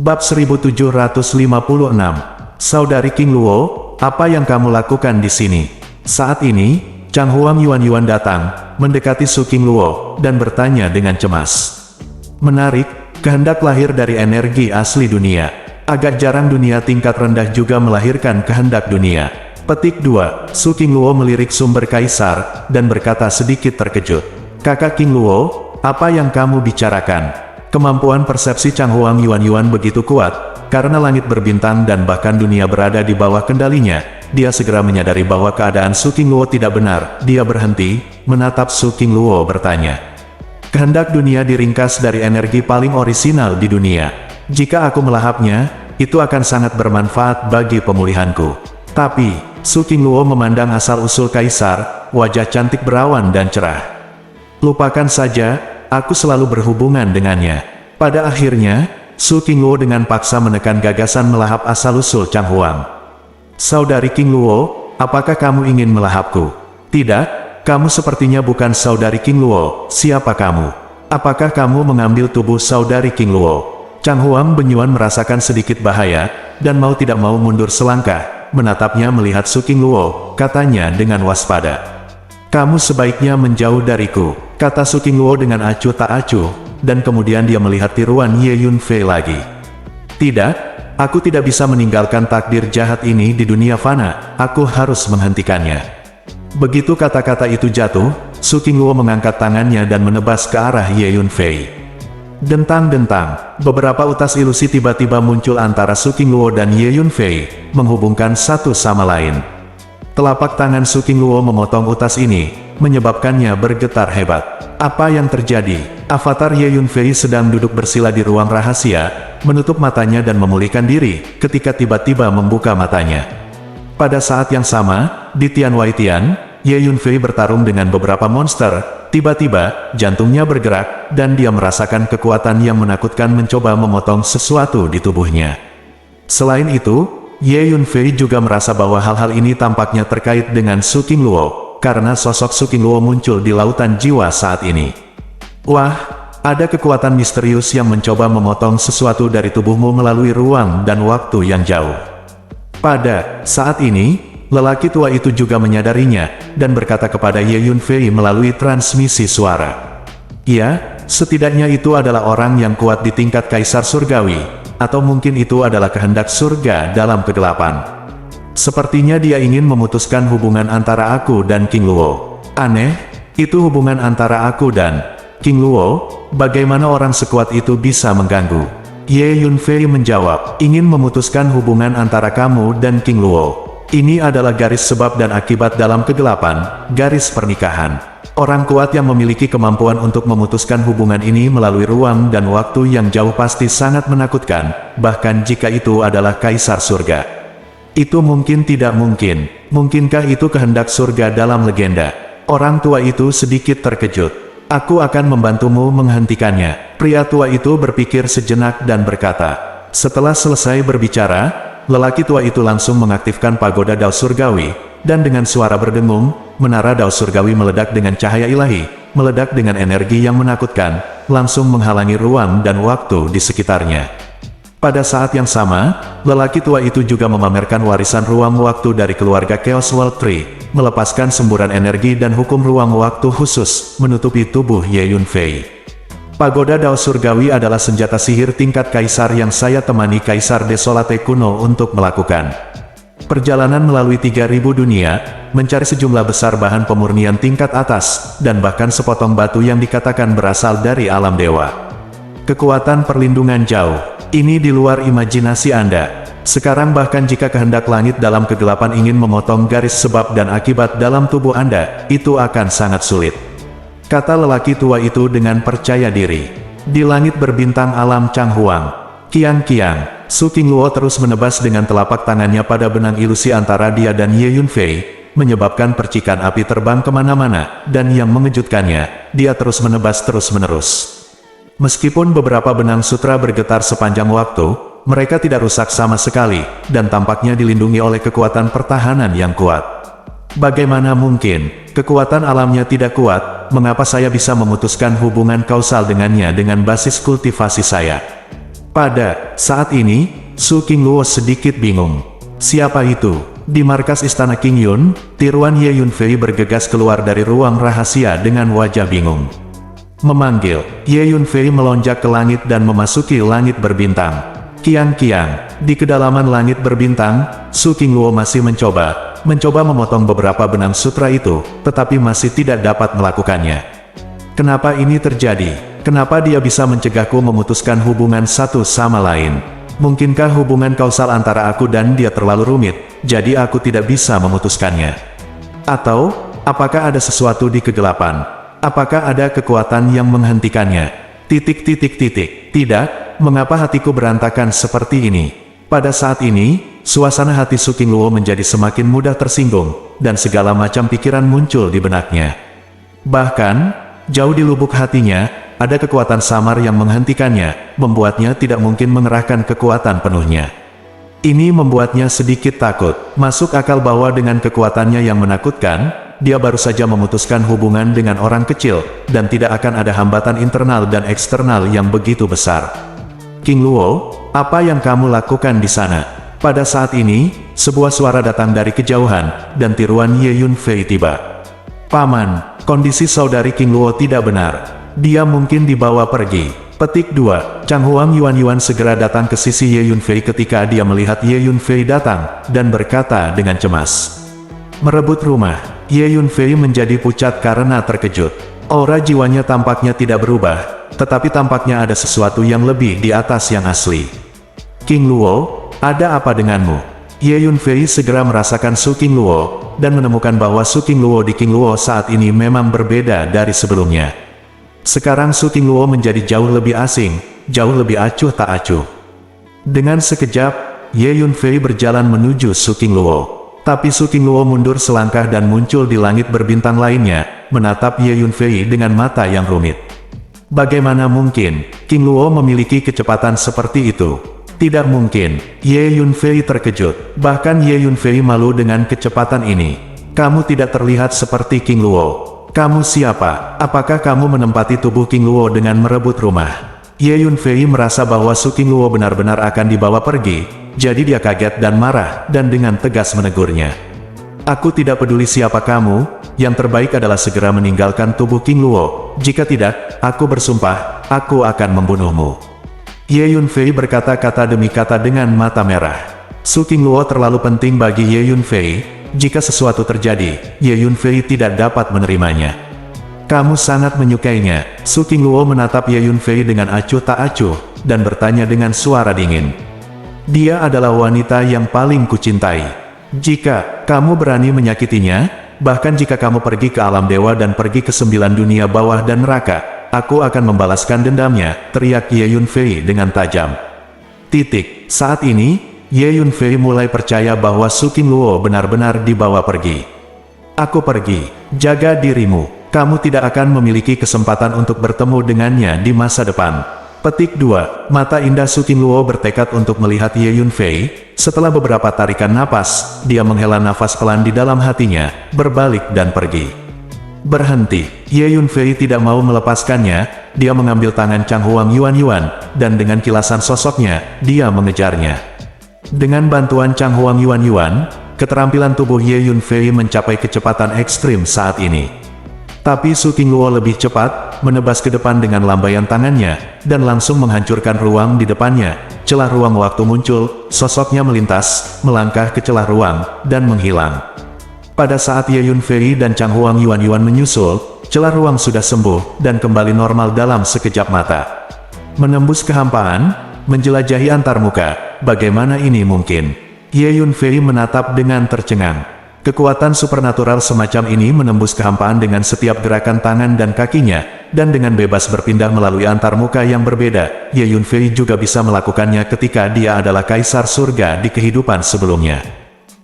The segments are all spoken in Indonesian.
Bab 1756. Saudari King Luo, apa yang kamu lakukan di sini? Saat ini, Chang Huang Yuan datang, mendekati Su King Luo, dan bertanya dengan cemas. Menarik, kehendak lahir dari energi asli dunia. Agak jarang dunia tingkat rendah juga melahirkan kehendak dunia. Petik 2. Su King Luo melirik sumber kaisar, dan berkata sedikit terkejut. Kakak King Luo, apa yang kamu bicarakan? Kemampuan persepsi Chang Huang Yuan begitu kuat, karena langit berbintang dan bahkan dunia berada di bawah kendalinya. Dia segera menyadari bahwa keadaan Su King Luo tidak benar. Dia berhenti, menatap Su King Luo bertanya. Kehendak dunia diringkas dari energi paling orisinal di dunia. Jika aku melahapnya, itu akan sangat bermanfaat bagi pemulihanku. Tapi, Su King Luo memandang asal-usul kaisar, wajah cantik berawan dan cerah. Lupakan saja, aku selalu berhubungan dengannya. Pada akhirnya, Su King Luo dengan paksa menekan gagasan melahap asal-usul Chang Huang. Saudari King Luo, apakah kamu ingin melahapku? Tidak, kamu sepertinya bukan saudari King Luo. Siapa kamu? Apakah kamu mengambil tubuh saudari King Luo? Chang Huang Benyuan merasakan sedikit bahaya, dan mau tidak mau mundur selangkah, menatapnya melihat Su King Luo, katanya dengan waspada. Kamu sebaiknya menjauh dariku, kata Su King Luo dengan acuh tak acuh, dan kemudian dia melihat tiruan Ye Yunfei lagi. Tidak, aku tidak bisa meninggalkan takdir jahat ini di dunia fana, aku harus menghentikannya. Begitu kata-kata itu jatuh, Su King Luo mengangkat tangannya dan menebas ke arah Ye Yunfei. Dentang-dentang, beberapa utas ilusi tiba-tiba muncul antara Su King Luo dan Ye Yunfei, menghubungkan satu sama lain. Telapak tangan Su King Luo memotong utas ini, menyebabkannya bergetar hebat. Apa yang terjadi? Avatar Ye Yunfei sedang duduk bersila di ruang rahasia, menutup matanya dan memulihkan diri, ketika tiba-tiba membuka matanya. Pada saat yang sama, di Tian Wai Tian, Ye Yunfei bertarung dengan beberapa monster. Tiba-tiba, jantungnya bergerak, dan dia merasakan kekuatan yang menakutkan mencoba memotong sesuatu di tubuhnya. Selain itu, Ye Yunfei juga merasa bahwa hal-hal ini tampaknya terkait dengan Su King Luo, karena sosok Su King Luo muncul di lautan jiwa saat ini. Wah, ada kekuatan misterius yang mencoba memotong sesuatu dari tubuhmu melalui ruang dan waktu yang jauh. Pada saat ini, lelaki tua itu juga menyadarinya, dan berkata kepada Ye Yunfei melalui transmisi suara. Ya, setidaknya itu adalah orang yang kuat di tingkat kaisar surgawi, atau mungkin itu adalah kehendak surga dalam kegelapan. Sepertinya dia ingin memutuskan hubungan antara aku dan King Luo. Aneh, itu hubungan antara aku dan King Luo, bagaimana orang sekuat itu bisa mengganggu? Ye Yunfei menjawab, ingin memutuskan hubungan antara kamu dan King Luo. Ini adalah garis sebab dan akibat dalam kegelapan, garis pernikahan. Orang kuat yang memiliki kemampuan untuk memutuskan hubungan ini melalui ruang dan waktu yang jauh pasti sangat menakutkan, bahkan jika itu adalah kaisar surga. Itu mungkin tidak mungkin. Mungkinkah itu kehendak surga dalam legenda? Orang tua itu sedikit terkejut. Aku akan membantumu menghentikannya. Pria tua itu berpikir sejenak dan berkata. Setelah selesai berbicara, lelaki tua itu langsung mengaktifkan pagoda Dao Surgawi, dan dengan suara berdengung, menara Dao Surgawi meledak dengan cahaya ilahi, meledak dengan energi yang menakutkan, langsung menghalangi ruang dan waktu di sekitarnya. Pada saat yang sama, lelaki tua itu juga memamerkan warisan ruang waktu dari keluarga Chaos World Tree, melepaskan semburan energi dan hukum ruang waktu khusus, menutupi tubuh Ye Yunfei. Pagoda Dao Surgawi adalah senjata sihir tingkat kaisar yang saya temani Kaisar Desolate kuno untuk melakukan. Perjalanan melalui 3000 dunia, mencari sejumlah besar bahan pemurnian tingkat atas, dan bahkan sepotong batu yang dikatakan berasal dari alam dewa. Kekuatan perlindungan jauh, ini di luar imajinasi Anda. Sekarang bahkan jika kehendak langit dalam kegelapan ingin memotong garis sebab dan akibat dalam tubuh Anda, itu akan sangat sulit. Kata lelaki tua itu dengan percaya diri. Di langit berbintang alam Chang Huang. Kiang-kiang, Su King Luo terus menebas dengan telapak tangannya pada benang ilusi antara dia dan Ye Yunfei, menyebabkan percikan api terbang kemana-mana, dan yang mengejutkannya, dia terus menebas terus-menerus. Meskipun beberapa benang sutra bergetar sepanjang waktu, mereka tidak rusak sama sekali, dan tampaknya dilindungi oleh kekuatan pertahanan yang kuat. Bagaimana mungkin? Kekuatan alamnya tidak kuat, mengapa saya bisa memutuskan hubungan kausal dengannya dengan basis kultivasi saya? Pada saat ini, Su Qingluo sedikit bingung. Siapa itu? Di markas istana King Yun, tiruan Ye Yunfei bergegas keluar dari ruang rahasia dengan wajah bingung. Memanggil, Ye Yunfei melonjak ke langit dan memasuki langit berbintang. Kiang-kiang, di kedalaman langit berbintang, Su Qingluo masih mencoba memotong beberapa benang sutra itu, tetapi masih tidak dapat melakukannya. Kenapa ini terjadi? Kenapa dia bisa mencegahku memutuskan hubungan satu sama lain? Mungkinkah hubungan kausal antara aku dan dia terlalu rumit, jadi aku tidak bisa memutuskannya? Atau, apakah ada sesuatu di kegelapan? Apakah ada kekuatan yang menghentikannya? Tidak, mengapa hatiku berantakan seperti ini? Pada saat ini, suasana hati Su Qingluo menjadi semakin mudah tersinggung, dan segala macam pikiran muncul di benaknya. Bahkan, jauh di lubuk hatinya, ada kekuatan samar yang menghentikannya, membuatnya tidak mungkin mengerahkan kekuatan penuhnya. Ini membuatnya sedikit takut. Masuk akal bahwa dengan kekuatannya yang menakutkan, dia baru saja memutuskan hubungan dengan orang kecil, dan tidak akan ada hambatan internal dan eksternal yang begitu besar. Qingluo, apa yang kamu lakukan di sana? Pada saat ini, sebuah suara datang dari kejauhan, dan tiruan Ye Yunfei tiba. Paman, kondisi saudari Qingluo tidak benar. Dia mungkin dibawa pergi. Petik 2. Chang Huang Yuan segera datang ke sisi Ye Yunfei ketika dia melihat Ye Yunfei datang, dan berkata dengan cemas. Merebut rumah. Ye Yunfei menjadi pucat karena terkejut. Aura jiwanya tampaknya tidak berubah, tetapi tampaknya ada sesuatu yang lebih di atas yang asli. Qingluo, ada apa denganmu? Ye Yunfei segera merasakan Su Qingluo, dan menemukan bahwa Su Qingluo di Qingluo saat ini memang berbeda dari sebelumnya. Sekarang Su Qingluo menjadi jauh lebih asing, jauh lebih acuh tak acuh. Dengan sekejap, Ye Yunfei berjalan menuju Su Qingluo. Tapi Su Qingluo mundur selangkah dan muncul di langit berbintang lainnya, menatap Ye Yunfei dengan mata yang rumit. Bagaimana mungkin, Qingluo memiliki kecepatan seperti itu? Tidak mungkin. Ye Yunfei terkejut. Bahkan Ye Yunfei malu dengan kecepatan ini. Kamu tidak terlihat seperti Qingluo. Kamu siapa? Apakah kamu menempati tubuh Qingluo dengan merebut rumah? Ye Yunfei merasa bahwa Su Qingluo benar-benar akan dibawa pergi, jadi dia kaget dan marah, dan dengan tegas menegurnya. Aku tidak peduli siapa kamu, yang terbaik adalah segera meninggalkan tubuh Qingluo, jika tidak, aku bersumpah, aku akan membunuhmu. Ye Yunfei berkata-kata demi kata dengan mata merah. Su Qingluo terlalu penting bagi Ye Yunfei. Jika sesuatu terjadi, Ye Yunfei tidak dapat menerimanya. Kamu sangat menyukainya. Su Qingluo menatap Ye Yunfei dengan acuh tak acuh, dan bertanya dengan suara dingin. Dia adalah wanita yang paling kucintai. Jika kamu berani menyakitinya, bahkan jika kamu pergi ke alam dewa dan pergi ke 9 dunia bawah dan neraka, aku akan membalaskan dendamnya, teriak Ye Yunfei dengan tajam. Saat ini, Ye Yunfei mulai percaya bahwa Su Qingluo benar-benar dibawa pergi. Aku pergi. Jaga dirimu. Kamu tidak akan memiliki kesempatan untuk bertemu dengannya di masa depan. Petik 2. Mata indah Su Qingluo bertekad untuk melihat Ye Yunfei. Setelah beberapa tarikan napas, dia menghela nafas pelan di dalam hatinya, berbalik dan pergi. Berhenti. Ye Yunfei tidak mau melepaskannya. Dia mengambil tangan Chang Huang Yuan, dan dengan kilasan sosoknya, dia mengejarnya. Dengan bantuan Chang Huang Yuan, keterampilan tubuh Ye Yunfei mencapai kecepatan ekstrim saat ini. Tapi Su Qingluo lebih cepat, menebas ke depan dengan lambaian tangannya, dan langsung menghancurkan ruang di depannya. Celah ruang waktu muncul, sosoknya melintas, melangkah ke celah ruang, dan menghilang. Pada saat Ye Yunfei dan Chang Huang Yuan menyusul, celah ruang sudah sembuh, dan kembali normal dalam sekejap mata. Menembus kehampaan, menjelajahi antarmuka, bagaimana ini mungkin? Ye Yunfei menatap dengan tercengang. Kekuatan supernatural semacam ini menembus kehampaan dengan setiap gerakan tangan dan kakinya, dan dengan bebas berpindah melalui antarmuka yang berbeda. Ye Yunfei juga bisa melakukannya ketika dia adalah kaisar surga di kehidupan sebelumnya.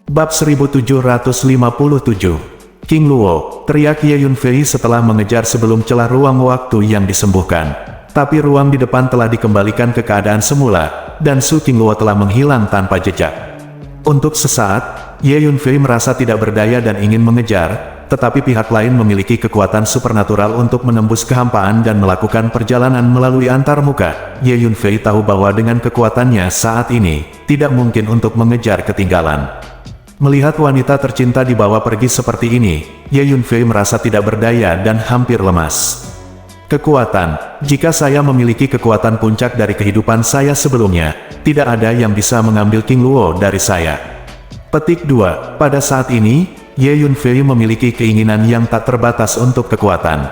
Bab 1757. Qingluo, teriak Ye Yunfei setelah mengejar sebelum celah ruang waktu yang disembuhkan. Tapi ruang di depan telah dikembalikan ke keadaan semula, dan Su Qingluo telah menghilang tanpa jejak. Untuk sesaat, Ye Yunfei merasa tidak berdaya dan ingin mengejar, tetapi pihak lain memiliki kekuatan supernatural untuk menembus kehampaan dan melakukan perjalanan melalui antarmuka. Ye Yunfei tahu bahwa dengan kekuatannya saat ini, tidak mungkin untuk mengejar ketinggalan. Melihat wanita tercinta dibawa pergi seperti ini, Ye Yunfei merasa tidak berdaya dan hampir lemas. Kekuatan, jika saya memiliki kekuatan puncak dari kehidupan saya sebelumnya, tidak ada yang bisa mengambil King Luo dari saya. Petik 2. Pada saat ini, Ye Yunfei memiliki keinginan yang tak terbatas untuk kekuatan.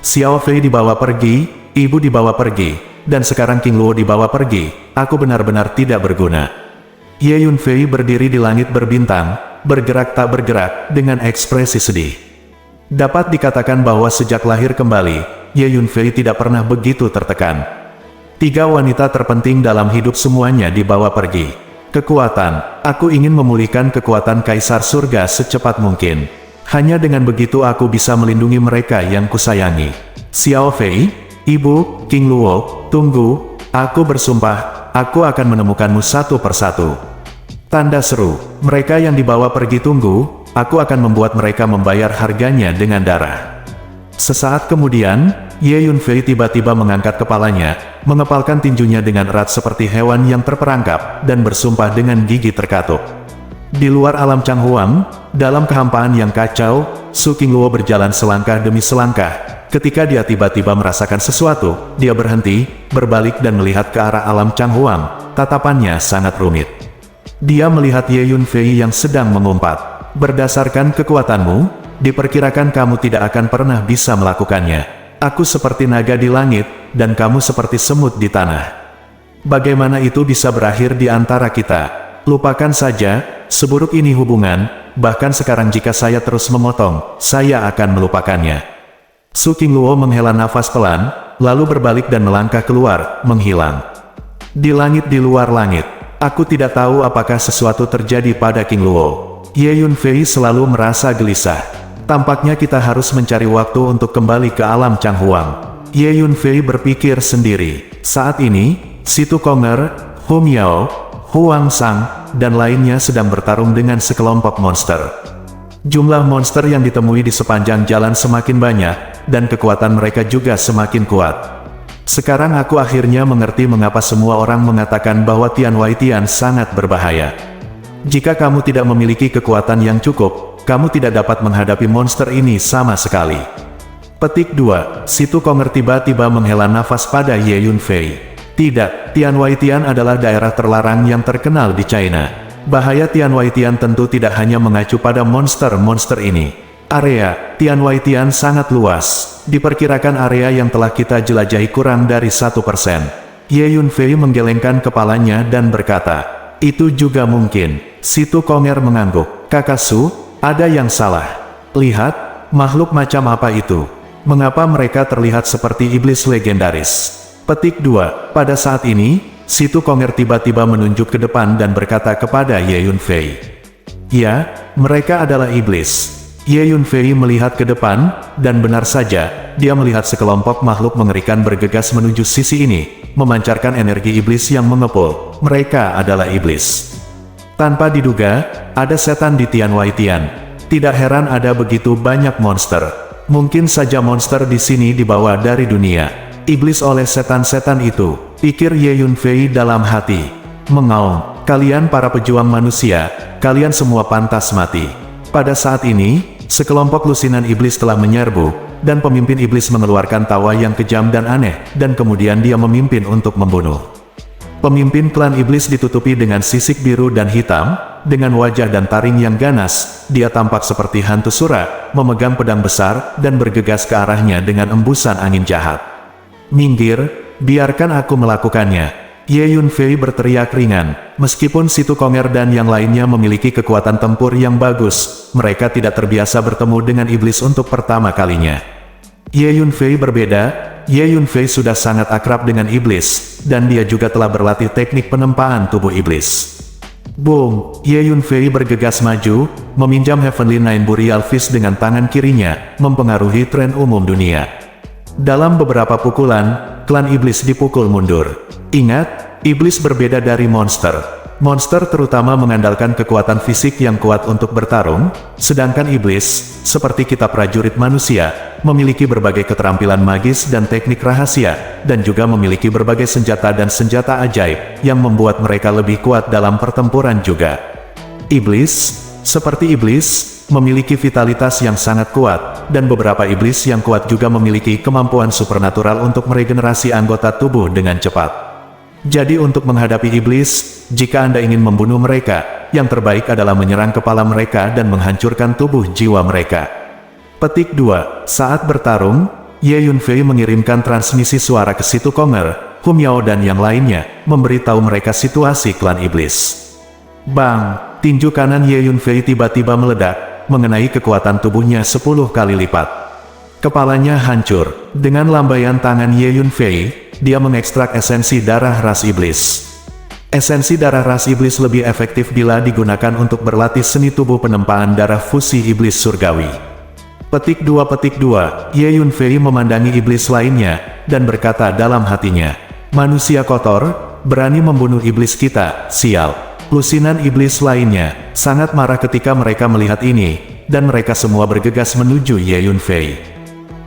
Xiao Fei dibawa pergi, ibu dibawa pergi, dan sekarang King Luo dibawa pergi. Aku benar-benar tidak berguna. Ye Yunfei berdiri di langit berbintang, bergerak tak bergerak, dengan ekspresi sedih. Dapat dikatakan bahwa sejak lahir kembali, Ye Yunfei tidak pernah begitu tertekan. 3 wanita terpenting dalam hidup semuanya dibawa pergi. Kekuatan, aku ingin memulihkan kekuatan Kaisar Surga secepat mungkin. Hanya dengan begitu aku bisa melindungi mereka yang kusayangi. Xiao Fei, Ibu, King Luo, tunggu, aku bersumpah, aku akan menemukanmu satu persatu. Tanda seru, mereka yang dibawa pergi tunggu, aku akan membuat mereka membayar harganya dengan darah. Sesaat kemudian, Ye Yunfei tiba-tiba mengangkat kepalanya, mengepalkan tinjunya dengan erat seperti hewan yang terperangkap, dan bersumpah dengan gigi terkatup. Di luar alam Changhuang, dalam kehampaan yang kacau, Su King Luo berjalan selangkah demi selangkah. Ketika dia tiba-tiba merasakan sesuatu, dia berhenti, berbalik dan melihat ke arah alam Changhuang. Tatapannya sangat rumit. Dia melihat Ye Yunfei yang sedang mengumpat. Berdasarkan kekuatanmu, diperkirakan kamu tidak akan pernah bisa melakukannya. Aku seperti naga di langit, dan kamu seperti semut di tanah. Bagaimana itu bisa berakhir di antara kita? Lupakan saja, seburuk ini hubungan, bahkan sekarang jika saya terus memotong, saya akan melupakannya. Su King Luo menghela nafas pelan, lalu berbalik dan melangkah keluar, menghilang. Di langit di luar langit, aku tidak tahu apakah sesuatu terjadi pada King Luo. Ye Yunfei selalu merasa gelisah. Tampaknya kita harus mencari waktu untuk kembali ke alam Changhuang. Ye Yunfei berpikir sendiri. Saat ini, Situ Konger, Hu Miao, Huang Sang, dan lainnya sedang bertarung dengan sekelompok monster. Jumlah monster yang ditemui di sepanjang jalan semakin banyak, dan kekuatan mereka juga semakin kuat. Sekarang aku akhirnya mengerti mengapa semua orang mengatakan bahwa Tian Waitian sangat berbahaya. Jika kamu tidak memiliki kekuatan yang cukup, kamu tidak dapat menghadapi monster ini sama sekali. Petik 2. Situ Konger tiba-tiba menghela nafas pada Ye Yunfei. Tidak, Tian Waitian adalah daerah terlarang yang terkenal di China. Bahaya Tian Waitian tentu tidak hanya mengacu pada monster-monster ini. Area Tian Waitian sangat luas. Diperkirakan area yang telah kita jelajahi kurang dari 1%. Ye Yunfei menggelengkan kepalanya dan berkata, itu juga mungkin. Situ Konger mengangguk. Kakak Su, ada yang salah. Lihat, makhluk macam apa itu? Mengapa mereka terlihat seperti iblis legendaris? Petik 2. Pada saat ini, Situ Konger tiba-tiba menunjuk ke depan dan berkata kepada Ye Yunfei. Ya, mereka adalah iblis. Ye Yunfei melihat ke depan, dan benar saja, dia melihat sekelompok makhluk mengerikan bergegas menuju sisi ini, memancarkan energi iblis yang mengepul. Mereka adalah iblis. Tanpa diduga, ada setan di Tian Waitian. Tidak heran ada begitu banyak monster. Mungkin saja monster di sini dibawa dari dunia. Iblis oleh setan-setan itu, pikir Ye Yunfei dalam hati. Mengaum, kalian para pejuang manusia, kalian semua pantas mati. Pada saat ini, sekelompok lusinan iblis telah menyerbu, dan pemimpin iblis mengeluarkan tawa yang kejam dan aneh, dan kemudian dia memimpin untuk membunuh. Pemimpin klan iblis ditutupi dengan sisik biru dan hitam, dengan wajah dan taring yang ganas, dia tampak seperti hantu sura, memegang pedang besar, dan bergegas ke arahnya dengan embusan angin jahat. Minggir, biarkan aku melakukannya. Ye Yunfei berteriak ringan. Meskipun Situ Konger dan yang lainnya memiliki kekuatan tempur yang bagus, mereka tidak terbiasa bertemu dengan iblis untuk pertama kalinya. Ye Yunfei berbeda. Ye Yunfei sudah sangat akrab dengan iblis, dan dia juga telah berlatih teknik penempaan tubuh iblis. Boom! Ye Yunfei bergegas maju, meminjam Heavenly Nine Burial Fist dengan tangan kirinya, mempengaruhi tren umum dunia. Dalam beberapa pukulan, klan iblis dipukul mundur. Ingat, iblis berbeda dari monster. Monster terutama mengandalkan kekuatan fisik yang kuat untuk bertarung, sedangkan iblis, seperti kita prajurit manusia, memiliki berbagai keterampilan magis dan teknik rahasia, dan juga memiliki berbagai senjata dan senjata ajaib, yang membuat mereka lebih kuat dalam pertempuran juga. Iblis, seperti iblis, memiliki vitalitas yang sangat kuat, dan beberapa iblis yang kuat juga memiliki kemampuan supernatural untuk meregenerasi anggota tubuh dengan cepat. Jadi untuk menghadapi iblis, jika Anda ingin membunuh mereka, yang terbaik adalah menyerang kepala mereka dan menghancurkan tubuh jiwa mereka. Petik 2. Saat bertarung, Ye Yunfei mengirimkan transmisi suara ke Situ Konger, Hum Yao dan yang lainnya, memberitahu mereka situasi klan iblis. Bang! Tinju kanan Ye Yunfei tiba-tiba meledak, mengenai kekuatan tubuhnya 10 kali lipat. Kepalanya hancur. Dengan lambaian tangan Ye Yunfei, dia mengekstrak esensi darah ras iblis. Esensi darah ras iblis lebih efektif bila digunakan untuk berlatih seni tubuh penempaan darah fusi iblis surgawi. Petik 2. Ye Yunfei memandangi iblis lainnya, dan berkata dalam hatinya, "Manusia kotor, berani membunuh iblis kita, sial." Lusinan iblis lainnya sangat marah ketika mereka melihat ini, dan mereka semua bergegas menuju Ye Yunfei.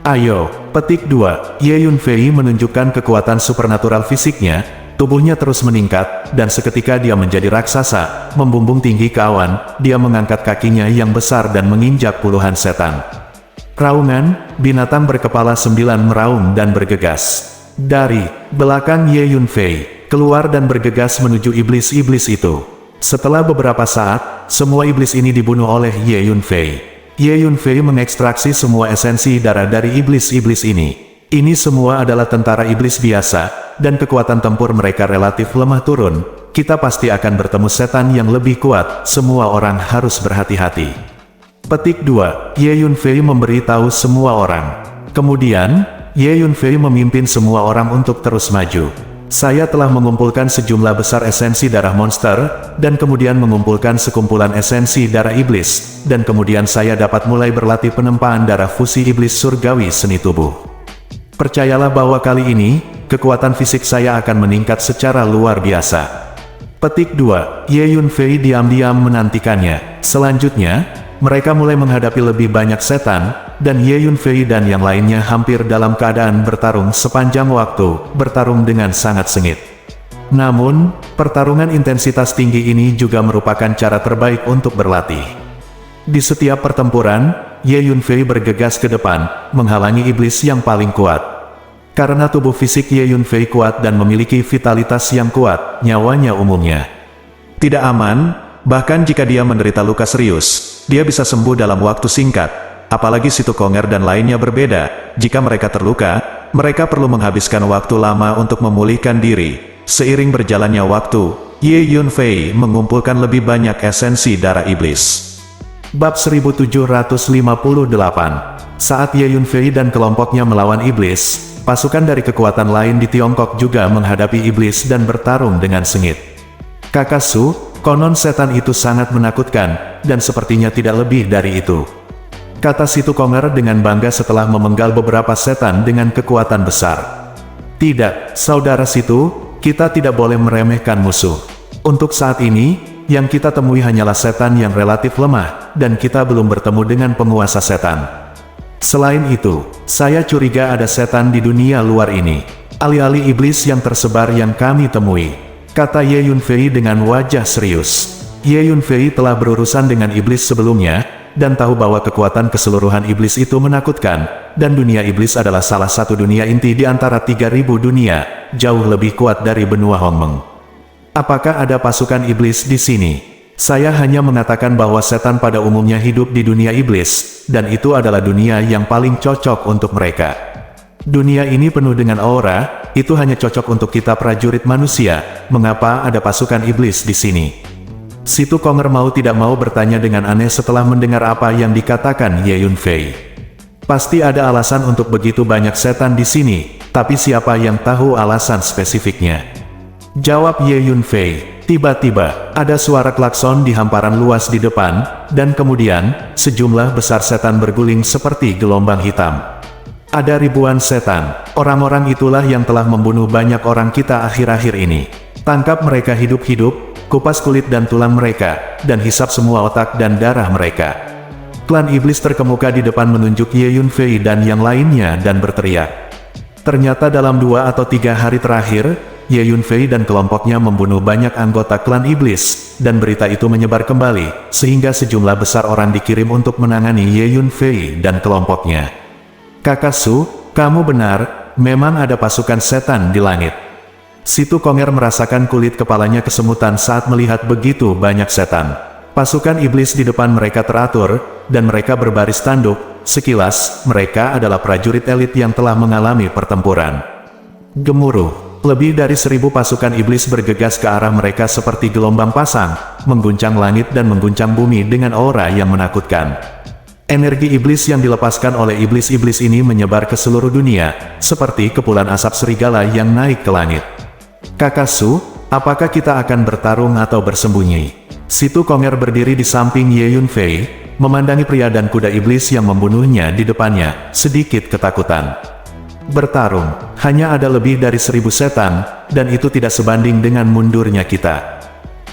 Ayo, petik 2. Ye Yunfei menunjukkan kekuatan supernatural fisiknya, tubuhnya terus meningkat, dan seketika dia menjadi raksasa, membumbung tinggi ke awan, dia mengangkat kakinya yang besar dan menginjak puluhan setan. Raungan, binatang berkepala 9 meraung dan bergegas. Dari belakang Ye Yunfei, keluar dan bergegas menuju iblis-iblis itu. Setelah beberapa saat, semua iblis ini dibunuh oleh Ye Yunfei. Ye Yunfei mengekstraksi semua esensi darah dari iblis-iblis ini. Ini semua adalah tentara iblis biasa, dan kekuatan tempur mereka relatif lemah turun. Kita pasti akan bertemu setan yang lebih kuat, semua orang harus berhati-hati. Petik 2. Ye Yunfei memberitahu semua orang. Kemudian, Ye Yunfei memimpin semua orang untuk terus maju. Saya telah mengumpulkan sejumlah besar esensi darah monster, dan kemudian mengumpulkan sekumpulan esensi darah iblis, dan kemudian saya dapat mulai berlatih penempaan darah fusi iblis surgawi seni tubuh. Percayalah bahwa kali ini, kekuatan fisik saya akan meningkat secara luar biasa. Petik 2. Ye Yunfei diam-diam menantikannya. Selanjutnya, mereka mulai menghadapi lebih banyak setan, dan Ye Yunfei dan yang lainnya hampir dalam keadaan bertarung sepanjang waktu, bertarung dengan sangat sengit. Namun, pertarungan intensitas tinggi ini juga merupakan cara terbaik untuk berlatih. Di setiap pertempuran, Ye Yunfei bergegas ke depan, menghalangi iblis yang paling kuat. Karena tubuh fisik Ye Yunfei kuat dan memiliki vitalitas yang kuat, nyawanya umumnya tidak aman, bahkan jika dia menderita luka serius, dia bisa sembuh dalam waktu singkat. Apalagi Situ Konger dan lainnya berbeda, jika mereka terluka, mereka perlu menghabiskan waktu lama untuk memulihkan diri. Seiring berjalannya waktu, Ye Yunfei mengumpulkan lebih banyak esensi darah iblis. Bab 1758. Saat Ye Yunfei dan kelompoknya melawan iblis, pasukan dari kekuatan lain di Tiongkok juga menghadapi iblis dan bertarung dengan sengit. Kakak Su, konon setan itu sangat menakutkan, dan sepertinya tidak lebih dari itu, kata Situ Konger dengan bangga setelah memenggal beberapa setan dengan kekuatan besar. Tidak, saudara Situ, kita tidak boleh meremehkan musuh. Untuk saat ini, yang kita temui hanyalah setan yang relatif lemah, dan kita belum bertemu dengan penguasa setan. Selain itu, saya curiga ada setan di dunia luar ini. Alih-alih iblis yang tersebar yang kami temui, kata Ye Yunfei dengan wajah serius. Ye Yunfei telah berurusan dengan iblis sebelumnya, dan tahu bahwa kekuatan keseluruhan iblis itu menakutkan, dan dunia iblis adalah salah satu dunia inti di antara 3000 dunia, jauh lebih kuat dari benua Hongmeng. Apakah ada pasukan iblis di sini? Saya hanya mengatakan bahwa setan pada umumnya hidup di dunia iblis, dan itu adalah dunia yang paling cocok untuk mereka. Dunia ini penuh dengan aura, itu hanya cocok untuk kita prajurit manusia. Mengapa ada pasukan iblis di sini? Situ Konger mau tidak mau bertanya dengan aneh setelah mendengar apa yang dikatakan Ye Yunfei. Pasti ada alasan untuk begitu banyak setan di sini, tapi siapa yang tahu alasan spesifiknya? Jawab Ye Yunfei. Tiba-tiba, ada suara klakson di hamparan luas di depan, dan kemudian, sejumlah besar setan berguling seperti gelombang hitam. Ada ribuan setan, orang-orang itulah yang telah membunuh banyak orang kita akhir-akhir ini. Tangkap mereka hidup-hidup, kupas kulit dan tulang mereka, dan hisap semua otak dan darah mereka. Klan iblis terkemuka di depan menunjuk Ye Yunfei dan yang lainnya dan berteriak. Ternyata dalam 2 atau 3 hari terakhir, Ye Yunfei dan kelompoknya membunuh banyak anggota klan iblis, dan berita itu menyebar kembali, sehingga sejumlah besar orang dikirim untuk menangani Ye Yunfei dan kelompoknya. Kakak Su, kamu benar, memang ada pasukan setan di langit. Situ Konger merasakan kulit kepalanya kesemutan saat melihat begitu banyak setan. Pasukan iblis di depan mereka teratur, dan mereka berbaris tanduk. Sekilas, mereka adalah prajurit elit yang telah mengalami pertempuran. Gemuruh, lebih dari 1000 pasukan iblis bergegas ke arah mereka seperti gelombang pasang, mengguncang langit dan mengguncang bumi dengan aura yang menakutkan. Energi iblis yang dilepaskan oleh iblis-iblis ini menyebar ke seluruh dunia, seperti kepulan asap serigala yang naik ke langit. Kakak Su, apakah kita akan bertarung atau bersembunyi? Situ Konger berdiri di samping Ye Yunfei, memandangi pria dan kuda iblis yang membunuhnya di depannya, sedikit ketakutan. Bertarung, hanya ada lebih dari 1000 setan, dan itu tidak sebanding dengan mundurnya kita.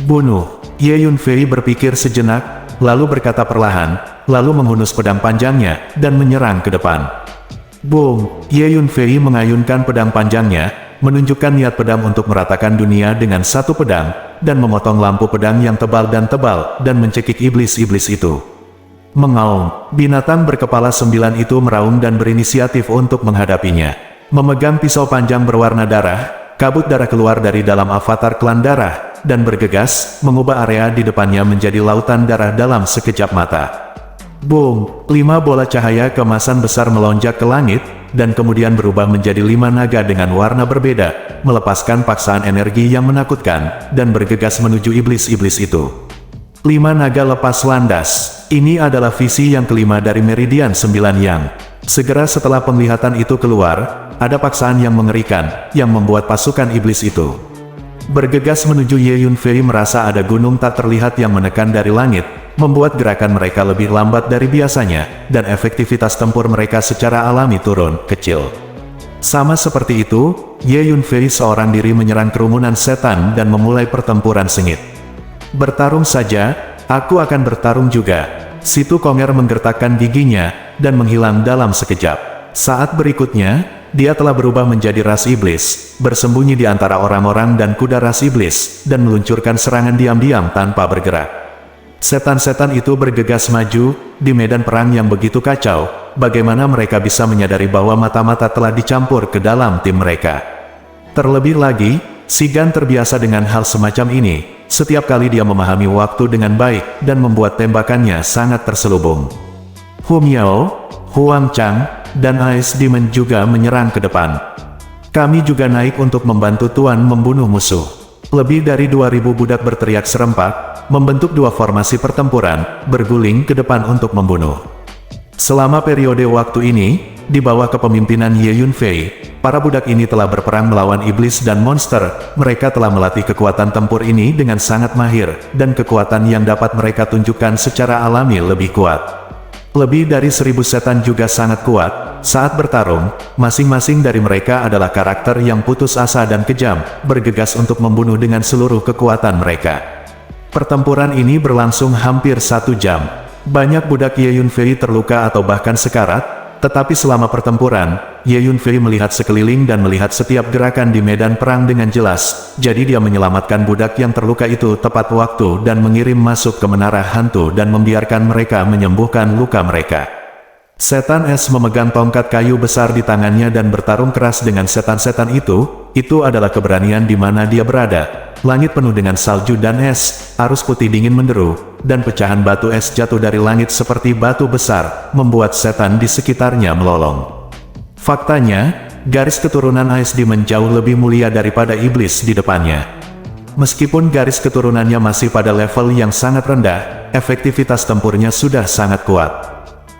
Bunuh, Ye Yunfei berpikir sejenak, lalu berkata perlahan, lalu menghunus pedang panjangnya, dan menyerang ke depan. Boom, Ye Yunfei mengayunkan pedang panjangnya, menunjukkan niat pedang untuk meratakan dunia dengan satu pedang, dan memotong lampu pedang yang tebal dan mencekik iblis-iblis itu. Mengaum, binatang berkepala 9 itu meraung dan berinisiatif untuk menghadapinya. Memegang pisau panjang berwarna darah, kabut darah keluar dari dalam avatar klan darah, dan bergegas, mengubah area di depannya menjadi lautan darah dalam sekejap mata. Boom, 5 bola cahaya kemasan besar melonjak ke langit, dan kemudian berubah menjadi 5 naga dengan warna berbeda, melepaskan paksaan energi yang menakutkan, dan bergegas menuju iblis-iblis itu. 5 naga lepas landas. Ini adalah visi yang kelima dari Meridian 9 Yang. Segera setelah penglihatan itu keluar, ada paksaan yang mengerikan, yang membuat pasukan iblis itu bergegas menuju Ye Yunfei. Merasa ada gunung tak terlihat yang menekan dari langit, membuat gerakan mereka lebih lambat dari biasanya, dan efektivitas tempur mereka secara alami turun, kecil. Sama seperti itu, Ye Yunfei seorang diri menyerang kerumunan setan dan memulai pertempuran sengit. Bertarung saja, aku akan bertarung juga. Situ Konger menggertakkan giginya, dan menghilang dalam sekejap. Saat berikutnya, dia telah berubah menjadi ras iblis, bersembunyi di antara orang-orang dan kuda ras iblis, dan meluncurkan serangan diam-diam tanpa bergerak. Setan-setan itu bergegas maju, di medan perang yang begitu kacau, bagaimana mereka bisa menyadari bahwa mata-mata telah dicampur ke dalam tim mereka. Terlebih lagi, Sigan terbiasa dengan hal semacam ini, setiap kali dia memahami waktu dengan baik, dan membuat tembakannya sangat terselubung. Hu Miao, Huang Chang, dan Ice Demon juga menyerang ke depan. Kami juga naik untuk membantu Tuan membunuh musuh. Lebih dari 2000 budak berteriak serempak, membentuk 2 formasi pertempuran, berguling ke depan untuk membunuh. Selama periode waktu ini, di bawah kepemimpinan Ye Yunfei, para budak ini telah berperang melawan iblis dan monster. Mereka telah melatih kekuatan tempur ini dengan sangat mahir, dan kekuatan yang dapat mereka tunjukkan secara alami lebih kuat. Lebih dari 1000 setan juga sangat kuat. Saat bertarung, masing-masing dari mereka adalah karakter yang putus asa dan kejam, bergegas untuk membunuh dengan seluruh kekuatan mereka. Pertempuran ini berlangsung hampir 1 jam. Banyak budak Ye Yunfei terluka atau bahkan sekarat, tetapi selama pertempuran, Ye Yunfei melihat sekeliling dan melihat setiap gerakan di medan perang dengan jelas, jadi dia menyelamatkan budak yang terluka itu tepat waktu dan mengirim masuk ke menara hantu dan membiarkan mereka menyembuhkan luka mereka. Setan es memegang tongkat kayu besar di tangannya dan bertarung keras dengan setan-setan itu adalah keberanian di mana dia berada. Langit penuh dengan salju dan es, arus putih dingin menderu, dan pecahan batu es jatuh dari langit seperti batu besar, membuat setan di sekitarnya melolong. Faktanya, garis keturunan Ice Demon jauh lebih mulia daripada iblis di depannya. Meskipun garis keturunannya masih pada level yang sangat rendah, efektivitas tempurnya sudah sangat kuat.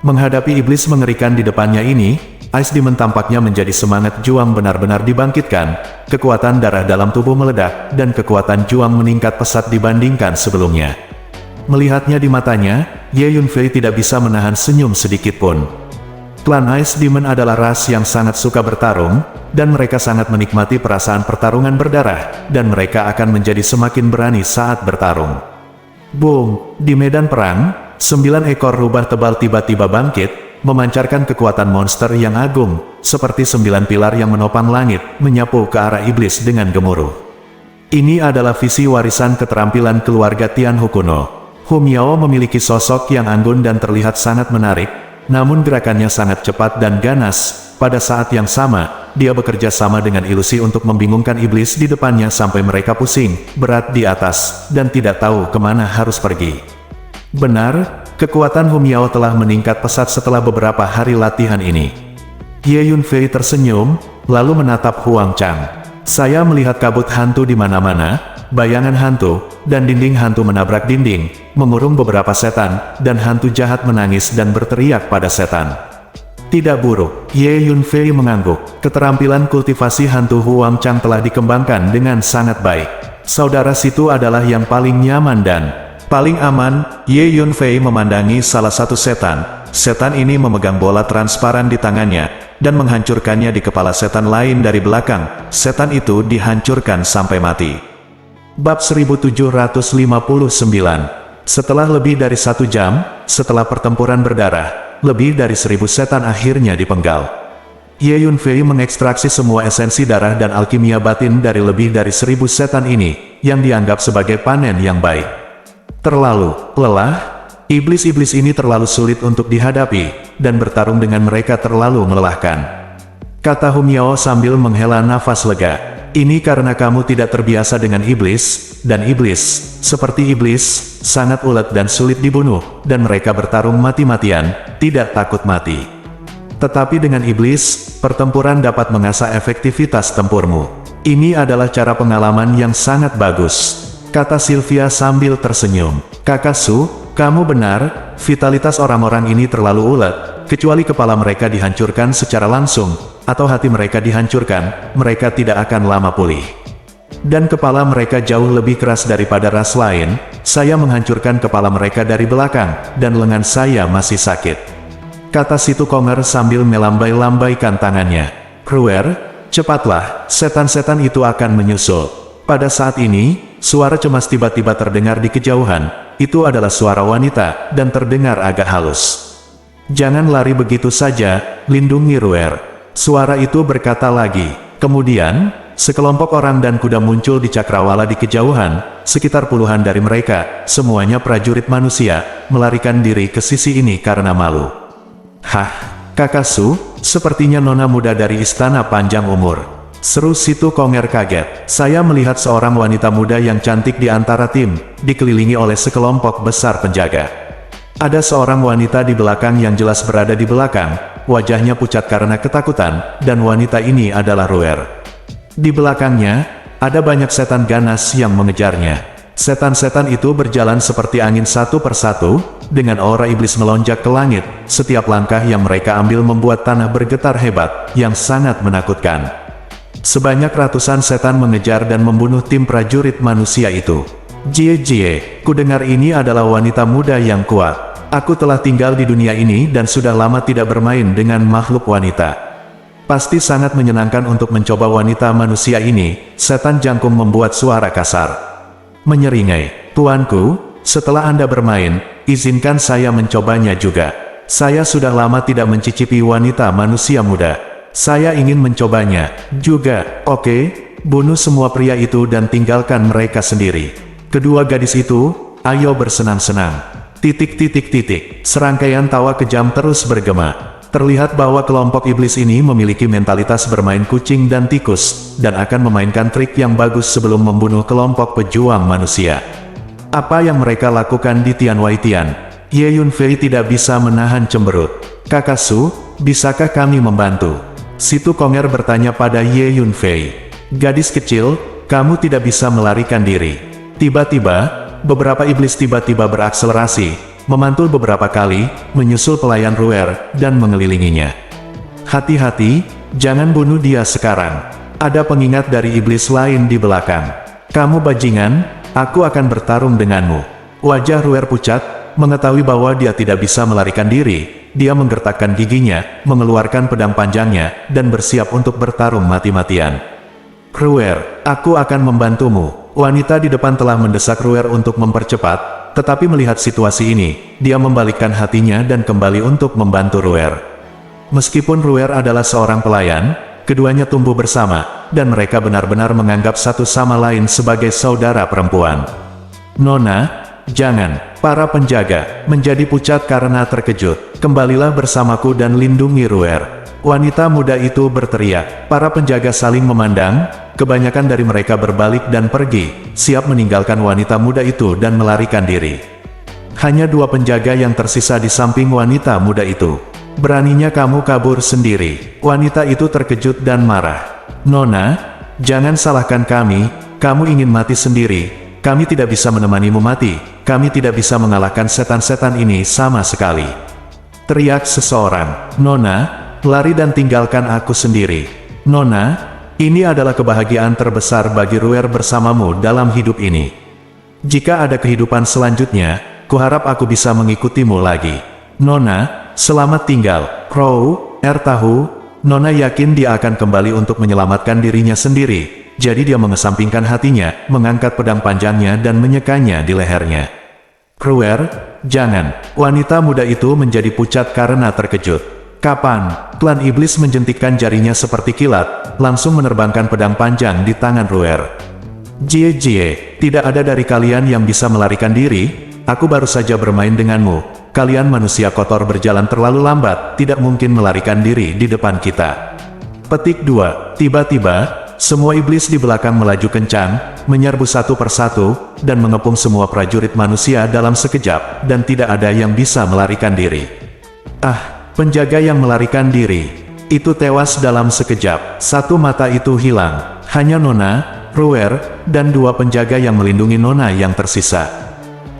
Menghadapi iblis mengerikan di depannya ini, Ice Demon tampaknya menjadi semangat juang benar-benar dibangkitkan, kekuatan darah dalam tubuh meledak, dan kekuatan juang meningkat pesat dibandingkan sebelumnya. Melihatnya di matanya, Ye Yunfei tidak bisa menahan senyum sedikit pun. Klan Ice Demon adalah ras yang sangat suka bertarung, dan mereka sangat menikmati perasaan pertarungan berdarah, dan mereka akan menjadi semakin berani saat bertarung. Boom! Di medan perang, 9 ekor rubah tebal tiba-tiba bangkit, memancarkan kekuatan monster yang agung, seperti 9 pilar yang menopang langit, menyapu ke arah iblis dengan gemuruh. Ini adalah visi warisan keterampilan keluarga Tianhu kuno. Hu Miao memiliki sosok yang anggun dan terlihat sangat menarik, namun gerakannya sangat cepat dan ganas. Pada saat yang sama, dia bekerja sama dengan ilusi untuk membingungkan iblis di depannya sampai mereka pusing, berat di atas, dan tidak tahu kemana harus pergi. Benar, kekuatan Hu Miao telah meningkat pesat setelah beberapa hari latihan ini. Ye Yunfei tersenyum, lalu menatap Huang Chang. Saya melihat kabut hantu di mana-mana, bayangan hantu, dan dinding hantu menabrak dinding, mengurung beberapa setan, dan hantu jahat menangis dan berteriak pada setan. Tidak buruk, Ye Yunfei mengangguk. Keterampilan kultivasi hantu Huang Chang telah dikembangkan dengan sangat baik. Saudara situ adalah yang paling nyaman dan paling aman. Ye Yunfei memandangi salah satu setan. Setan ini memegang bola transparan di tangannya, dan menghancurkannya di kepala setan lain dari belakang. Setan itu dihancurkan sampai mati. Bab 1759. Setelah lebih dari 1 jam, setelah pertempuran berdarah, lebih dari 1000 setan akhirnya dipenggal. Ye Yunfei mengekstraksi semua esensi darah dan alkimia batin dari lebih dari 1000 setan ini, yang dianggap sebagai panen yang baik. Terlalu lelah, iblis-iblis ini terlalu sulit untuk dihadapi, dan bertarung dengan mereka terlalu melelahkan. Kata Hu Miao sambil menghela nafas lega. Ini karena kamu tidak terbiasa dengan iblis, dan iblis, seperti iblis, sangat ulet dan sulit dibunuh, dan mereka bertarung mati-matian, tidak takut mati. Tetapi dengan iblis, pertempuran dapat mengasah efektivitas tempurmu. Ini adalah cara pengalaman yang sangat bagus, kata Sylvia sambil tersenyum. Kakak Su, kamu benar, vitalitas orang-orang ini terlalu ulet, kecuali kepala mereka dihancurkan secara langsung, atau hati mereka dihancurkan, mereka tidak akan lama pulih. Dan kepala mereka jauh lebih keras daripada ras lain. Saya menghancurkan kepala mereka dari belakang, dan lengan saya masih sakit, kata Situ Konger sambil melambai-lambaikan tangannya. Ruer, cepatlah, setan-setan itu akan menyusul. Pada saat ini, suara cemas tiba-tiba terdengar di kejauhan. Itu adalah suara wanita, dan terdengar agak halus. Jangan lari begitu saja, lindungi Ruer. Suara itu berkata lagi. Kemudian, sekelompok orang dan kuda muncul di cakrawala di kejauhan, sekitar puluhan dari mereka, semuanya prajurit manusia, melarikan diri ke sisi ini karena malu. Hah, Kakak Su, sepertinya nona muda dari istana panjang umur, seru Situ Konger kaget. Saya melihat seorang wanita muda yang cantik di antara tim, dikelilingi oleh sekelompok besar penjaga. Ada seorang wanita di belakang yang jelas berada di belakang, wajahnya pucat karena ketakutan, dan wanita ini adalah Ruer. Di belakangnya, ada banyak setan ganas yang mengejarnya. Setan-setan itu berjalan seperti angin satu persatu, dengan aura iblis melonjak ke langit. Setiap langkah yang mereka ambil membuat tanah bergetar hebat, yang sangat menakutkan. Sebanyak ratusan setan mengejar dan membunuh tim prajurit manusia itu. Jie, kudengar ini adalah wanita muda yang kuat. Aku telah tinggal di dunia ini dan sudah lama tidak bermain dengan makhluk wanita. Pasti sangat menyenangkan untuk mencoba wanita manusia ini. Setan jangkung membuat suara kasar. Menyeringai. Tuanku, setelah Anda bermain, izinkan saya mencobanya juga. Saya sudah lama tidak mencicipi wanita manusia muda. Saya ingin mencobanya juga. Oke, bunuh semua pria itu dan tinggalkan mereka sendiri. Kedua gadis itu, ayo bersenang-senang. Serangkaian tawa kejam terus bergema. Terlihat bahwa kelompok iblis ini memiliki mentalitas bermain kucing dan tikus, dan akan memainkan trik yang bagus sebelum membunuh kelompok pejuang manusia. Apa yang mereka lakukan di Tianwaitian? Ye Yunfei tidak bisa menahan cemberut. Kakak Su, bisakah kami membantu? Situ Konger bertanya pada Ye Yunfei. Gadis kecil, kamu tidak bisa melarikan diri. Tiba-tiba, beberapa iblis tiba-tiba berakselerasi, memantul beberapa kali, menyusul pelayan Ruer, dan mengelilinginya. Hati-hati, jangan bunuh dia sekarang. Ada pengingat dari iblis lain di belakang. Kamu bajingan, aku akan bertarung denganmu. Wajah Ruer pucat, mengetahui bahwa dia tidak bisa melarikan diri, dia menggertakkan giginya, mengeluarkan pedang panjangnya, dan bersiap untuk bertarung mati-matian. "Ruer, aku akan membantumu." Wanita di depan telah mendesak Ruer untuk mempercepat, tetapi melihat situasi ini, dia membalikkan hatinya dan kembali untuk membantu Ruer. Meskipun Ruer adalah seorang pelayan, keduanya tumbuh bersama, dan mereka benar-benar menganggap satu sama lain sebagai saudara perempuan. "Nona, jangan." Para penjaga menjadi pucat karena terkejut. "Kembalilah bersamaku dan lindungi Ruer." Wanita muda itu berteriak. Para penjaga saling memandang, kebanyakan dari mereka berbalik dan pergi, siap meninggalkan wanita muda itu dan melarikan diri. Hanya dua penjaga yang tersisa di samping wanita muda itu. "Beraninya kamu kabur sendiri." Wanita itu terkejut dan marah. "Nona, jangan salahkan kami, kamu ingin mati sendiri. Kami tidak bisa menemanimu mati, kami tidak bisa mengalahkan setan-setan ini sama sekali." Teriak seseorang. "Nona, lari dan tinggalkan aku sendiri." "Nona, ini adalah kebahagiaan terbesar bagi Ruer bersamamu dalam hidup ini. Jika ada kehidupan selanjutnya, kuharap aku bisa mengikutimu lagi." "Nona, selamat tinggal." Crow, tahu, Nona yakin dia akan kembali untuk menyelamatkan dirinya sendiri. Jadi dia mengesampingkan hatinya, mengangkat pedang panjangnya dan menyekanya di lehernya. "Ruer, jangan." Wanita muda itu menjadi pucat karena terkejut. "Kapan?" Klan iblis menjentikkan jarinya seperti kilat, langsung menerbangkan pedang panjang di tangan Ruer. "Jie, tidak ada dari kalian yang bisa melarikan diri. Aku baru saja bermain denganmu. Kalian manusia kotor berjalan terlalu lambat, tidak mungkin melarikan diri di depan kita." Petik 2. Tiba-tiba, semua iblis di belakang melaju kencang, menyerbu satu persatu, dan mengepung semua prajurit manusia dalam sekejap, dan tidak ada yang bisa melarikan diri. Penjaga yang melarikan diri itu tewas dalam sekejap. Satu mata itu hilang. Hanya Nona, Ruer, dan dua penjaga yang melindungi Nona yang tersisa.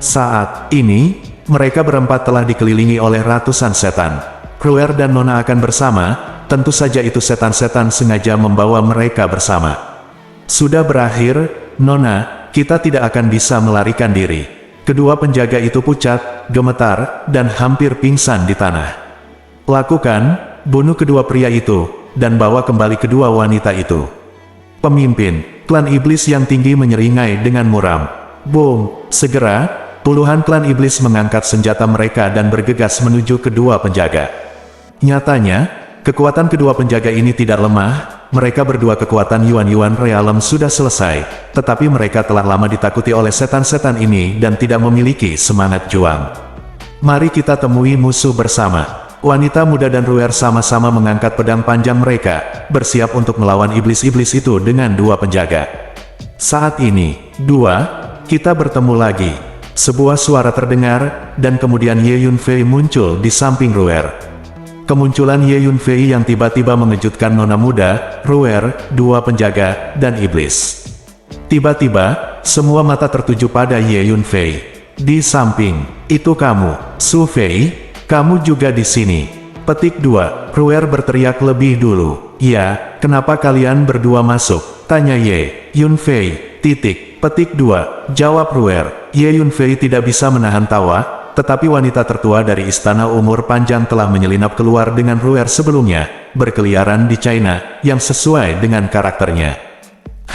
Saat ini, mereka berempat telah dikelilingi oleh ratusan setan. Ruer dan Nona akan bersama. Tentu saja itu setan-setan sengaja membawa mereka bersama. "Sudah berakhir, Nona, kita tidak akan bisa melarikan diri." Kedua penjaga itu pucat, gemetar, dan hampir pingsan di tanah. "Lakukan, bunuh kedua pria itu, dan bawa kembali kedua wanita itu." Pemimpin klan iblis yang tinggi menyeringai dengan muram. Boom! Segera, puluhan klan iblis mengangkat senjata mereka dan bergegas menuju kedua penjaga. Nyatanya, kekuatan kedua penjaga ini tidak lemah. Mereka berdua kekuatan Yuan Realm sudah selesai, tetapi mereka telah lama ditakuti oleh setan-setan ini dan tidak memiliki semangat juang. "Mari kita temui musuh bersama." Wanita muda dan Ruer sama-sama mengangkat pedang panjang mereka, bersiap untuk melawan iblis-iblis itu dengan dua penjaga. Saat ini, kita bertemu lagi. Sebuah suara terdengar, dan kemudian Ye Yunfei muncul di samping Ruer. Kemunculan Ye Yunfei yang tiba-tiba mengejutkan Nona muda, Ruer, dua penjaga, dan iblis. Tiba-tiba, semua mata tertuju pada Ye Yunfei. Di samping, "Itu kamu, Su Fei? Kamu juga di sini?" Petik 2. Ruer berteriak lebih dulu. "Ya, kenapa kalian berdua masuk?" tanya Ye Yunfei. Petik 2. Jawab Ruer. Ye Yunfei tidak bisa menahan tawa, tetapi wanita tertua dari istana umur panjang telah menyelinap keluar dengan Ruer sebelumnya, berkeliaran di China, yang sesuai dengan karakternya.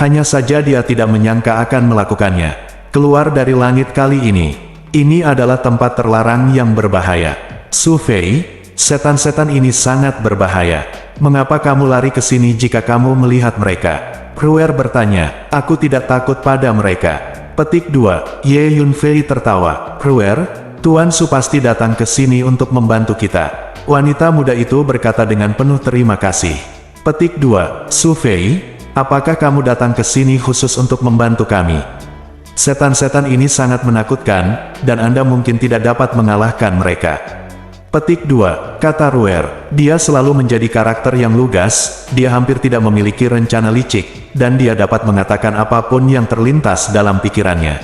Hanya saja dia tidak menyangka akan melakukannya. Keluar dari langit kali ini. Ini adalah tempat terlarang yang berbahaya. "Su Fei, setan-setan ini sangat berbahaya. Mengapa kamu lari ke sini jika kamu melihat mereka?" Ruer bertanya. "Aku tidak takut pada mereka." Petik 2. Ye Yunfei tertawa. "Ruer, Tuan Su pasti datang ke sini untuk membantu kita." Wanita muda itu berkata dengan penuh terima kasih. Petik 2. "Su Fei, apakah kamu datang ke sini khusus untuk membantu kami? Setan-setan ini sangat menakutkan, dan Anda mungkin tidak dapat mengalahkan mereka." Petik 2. Kata Ruer. Dia selalu menjadi karakter yang lugas, dia hampir tidak memiliki rencana licik, dan dia dapat mengatakan apapun yang terlintas dalam pikirannya.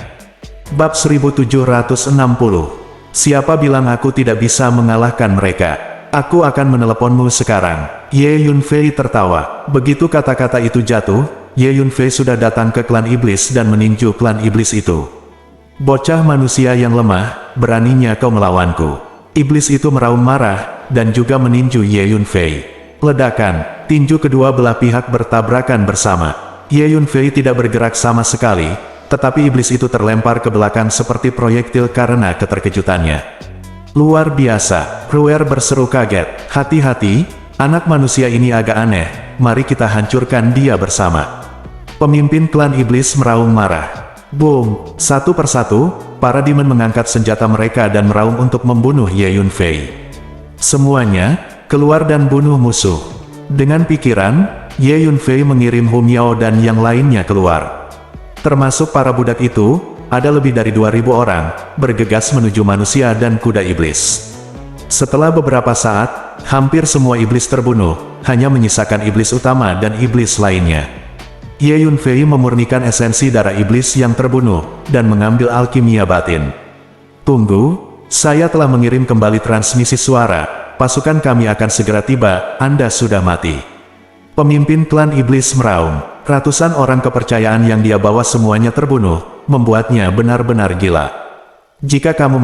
Bab 1760. Siapa bilang aku tidak bisa mengalahkan mereka? Aku akan meneleponmu sekarang. Ye Yunfei tertawa. Begitu kata-kata itu jatuh, Ye Yunfei sudah datang ke klan iblis dan meninju klan iblis itu. "Bocah manusia yang lemah, beraninya kau melawanku." Iblis itu meraung marah, dan juga meninju Ye Yunfei. Ledakan, tinju kedua belah pihak bertabrakan bersama. Ye Yunfei tidak bergerak sama sekali, tetapi iblis itu terlempar ke belakang seperti proyektil karena keterkejutannya. Luar biasa, Ruer berseru kaget. Hati-hati, anak manusia ini agak aneh, mari kita hancurkan dia bersama. Pemimpin klan iblis meraung marah. Boom, satu persatu, para demon mengangkat senjata mereka dan meraung untuk membunuh Ye Yunfei. Semuanya, keluar dan bunuh musuh. Dengan pikiran, Ye Yunfei mengirim Hu Miao dan yang lainnya keluar. Termasuk para budak itu, ada lebih dari 2.000 orang, bergegas menuju manusia dan kuda iblis. Setelah beberapa saat, hampir semua iblis terbunuh, hanya menyisakan iblis utama dan iblis lainnya. Ye Yunfei memurnikan esensi darah iblis yang terbunuh, dan mengambil alkimia batin. Tunggu, saya telah mengirim kembali transmisi suara. Pasukan kami akan segera tiba, Anda sudah mati. Pemimpin klan iblis meraung. Ratusan orang kepercayaan yang dia bawa semuanya terbunuh, membuatnya benar-benar gila. Jika kamu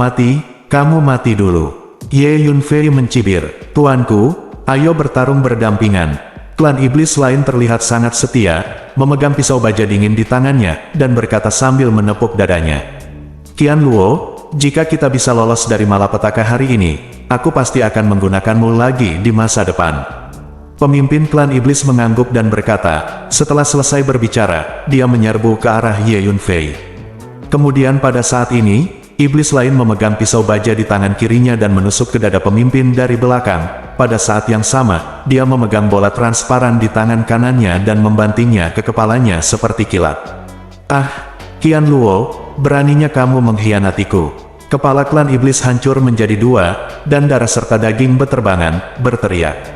mati dulu. Ye Yunfei mencibir. Tuanku, ayo bertarung berdampingan. Klan iblis lain terlihat sangat setia, memegang pisau baja dingin di tangannya, dan berkata sambil menepuk dadanya. Qian Luo, jika kita bisa lolos dari malapetaka hari ini, aku pasti akan menggunakanmu lagi di masa depan. Pemimpin klan iblis mengangguk dan berkata, setelah selesai berbicara, dia menyerbu ke arah Ye Yunfei. Kemudian pada saat ini, iblis lain memegang pisau baja di tangan kirinya dan menusuk ke dada pemimpin dari belakang. Pada saat yang sama, dia memegang bola transparan di tangan kanannya dan membantingnya ke kepalanya seperti kilat. Ah, Qian Luo, beraninya kamu mengkhianatiku. Kepala klan iblis hancur menjadi dua, dan darah serta daging beterbangan, berteriak.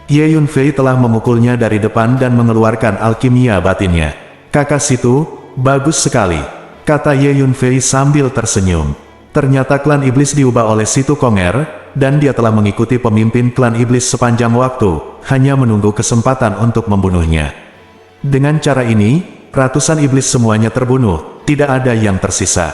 Ye Yunfei telah memukulnya dari depan dan mengeluarkan alkimia batinnya. Kakak situ, bagus sekali, kata Ye Yunfei sambil tersenyum. Ternyata klan iblis diubah oleh Situ Konger, dan dia telah mengikuti pemimpin klan iblis sepanjang waktu, hanya menunggu kesempatan untuk membunuhnya. Dengan cara ini, ratusan iblis semuanya terbunuh, tidak ada yang tersisa.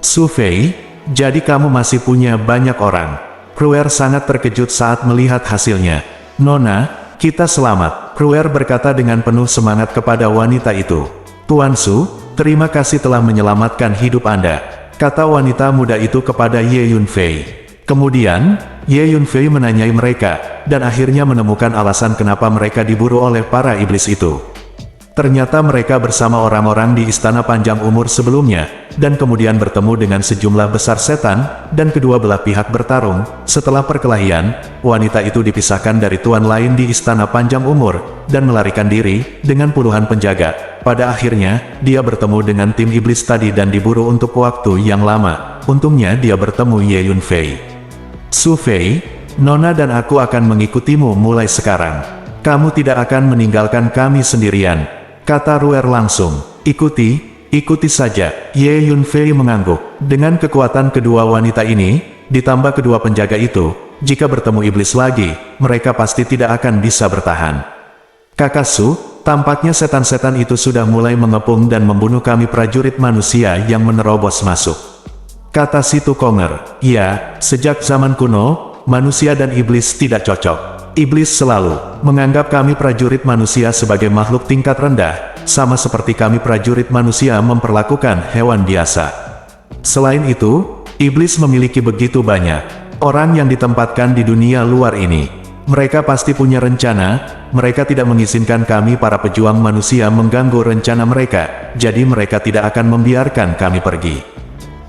Su Fei, jadi kamu masih punya banyak orang. Ruer sangat terkejut saat melihat hasilnya. Nona, kita selamat, Ruer berkata dengan penuh semangat kepada wanita itu. Tuan Su, terima kasih telah menyelamatkan hidup Anda, kata wanita muda itu kepada Ye Yunfei. Kemudian, Ye Yunfei menanyai mereka, dan akhirnya menemukan alasan kenapa mereka diburu oleh para iblis itu. Ternyata mereka bersama orang-orang di Istana Panjang Umur sebelumnya, dan kemudian bertemu dengan sejumlah besar setan, dan kedua belah pihak bertarung. Setelah perkelahian, wanita itu dipisahkan dari tuan lain di Istana Panjang Umur, dan melarikan diri, dengan puluhan penjaga. Pada akhirnya, dia bertemu dengan tim iblis tadi dan diburu untuk waktu yang lama. Untungnya dia bertemu Ye Yunfei. Su Fei, Nona dan aku akan mengikutimu mulai sekarang. Kamu tidak akan meninggalkan kami sendirian, kata Ruer langsung. Ikuti saja. Ye Yunfei mengangguk. Dengan kekuatan kedua wanita ini, ditambah kedua penjaga itu, jika bertemu iblis lagi, mereka pasti tidak akan bisa bertahan. Kakak Su, tampaknya setan-setan itu sudah mulai mengepung dan membunuh kami prajurit manusia yang menerobos masuk, kata Situ Konger. Ya, sejak zaman kuno, manusia dan iblis tidak cocok. Iblis selalu menganggap kami prajurit manusia sebagai makhluk tingkat rendah, sama seperti kami prajurit manusia memperlakukan hewan biasa. Selain itu, iblis memiliki begitu banyak orang yang ditempatkan di dunia luar ini. Mereka pasti punya rencana, mereka tidak mengizinkan kami para pejuang manusia mengganggu rencana mereka, jadi mereka tidak akan membiarkan kami pergi.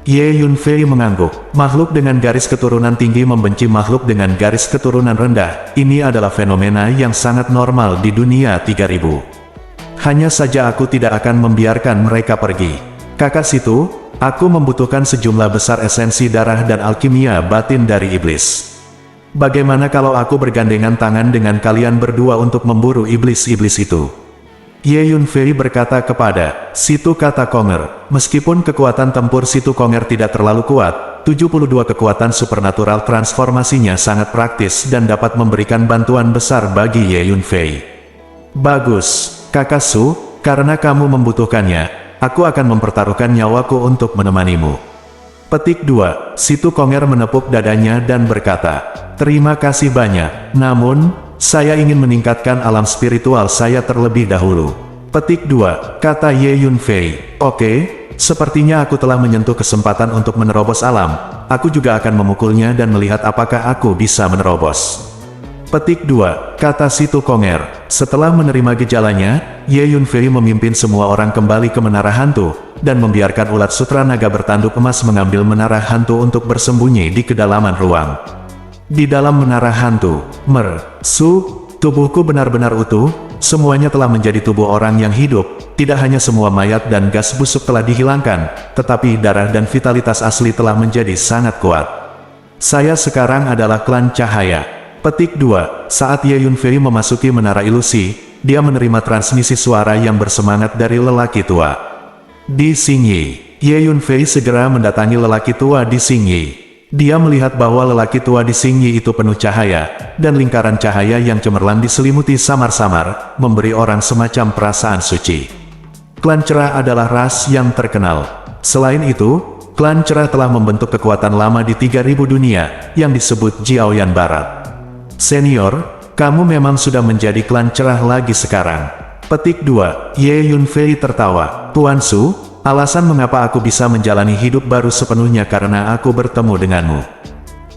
Ye Yunfei mengangguk. Makhluk dengan garis keturunan tinggi membenci makhluk dengan garis keturunan rendah. Ini adalah fenomena yang sangat normal di dunia 3000. Hanya saja aku tidak akan membiarkan mereka pergi. Kakak Situ, aku membutuhkan sejumlah besar esensi darah dan alkimia batin dari iblis. Bagaimana kalau aku bergandengan tangan dengan kalian berdua untuk memburu iblis-iblis itu? Ye Yunfei berkata kepada Situ kata Konger. Meskipun kekuatan tempur Situ Konger tidak terlalu kuat, 72 kekuatan supernatural transformasinya sangat praktis dan dapat memberikan bantuan besar bagi Ye Yunfei. Bagus, Kakak Su, karena kamu membutuhkannya, aku akan mempertaruhkan nyawaku untuk menemanimu. Petik 2. Situ Konger menepuk dadanya dan berkata, "Terima kasih banyak, namun, saya ingin meningkatkan alam spiritual saya terlebih dahulu." Petik 2. Kata Ye Yunfei, "Oke, sepertinya aku telah menyentuh kesempatan untuk menerobos alam. Aku juga akan memukulnya dan melihat apakah aku bisa menerobos." Petik 2. Kata Situ Konger. Setelah menerima gejalanya, Ye Yunfei memimpin semua orang kembali ke menara hantu, dan membiarkan ulat sutra naga bertanduk emas mengambil menara hantu untuk bersembunyi di kedalaman ruang. Di dalam menara hantu, tubuhku benar-benar utuh, semuanya telah menjadi tubuh orang yang hidup, tidak hanya semua mayat dan gas busuk telah dihilangkan, tetapi darah dan vitalitas asli telah menjadi sangat kuat. Saya sekarang adalah klan cahaya. Petik 2. Saat Ye Yunfei memasuki menara ilusi, dia menerima transmisi suara yang bersemangat dari lelaki tua. Di Xingyi, Ye Yunfei segera mendatangi lelaki tua di Xingyi. Dia melihat bahwa lelaki tua di Xingyi itu penuh cahaya, dan lingkaran cahaya yang cemerlang diselimuti samar-samar, memberi orang semacam perasaan suci. Klan cerah adalah ras yang terkenal. Selain itu, klan cerah telah membentuk kekuatan lama di 3000 dunia, yang disebut Jiaoyan Barat. Senior, kamu memang sudah menjadi klan cerah lagi sekarang. Petik 2. Ye Yunfei tertawa. Tuan Su, alasan mengapa aku bisa menjalani hidup baru sepenuhnya karena aku bertemu denganmu.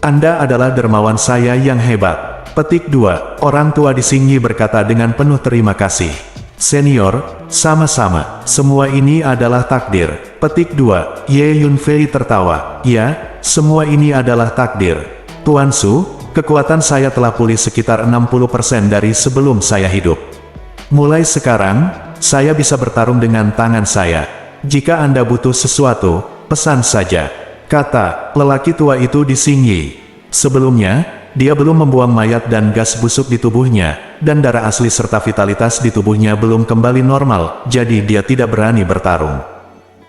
Anda adalah dermawan saya yang hebat. Petik 2. Orang tua di Xingyi berkata dengan penuh terima kasih. Senior, sama-sama, semua ini adalah takdir. Petik 2. Ye Yunfei tertawa. Ya, semua ini adalah takdir. Tuan Su, kekuatan saya telah pulih sekitar 60% dari sebelum saya hidup. Mulai sekarang, saya bisa bertarung dengan tangan saya. Jika Anda butuh sesuatu, pesan saja, kata lelaki tua itu di Xingyi. Sebelumnya, dia belum membuang mayat dan gas busuk di tubuhnya, dan darah asli serta vitalitas di tubuhnya belum kembali normal, jadi dia tidak berani bertarung.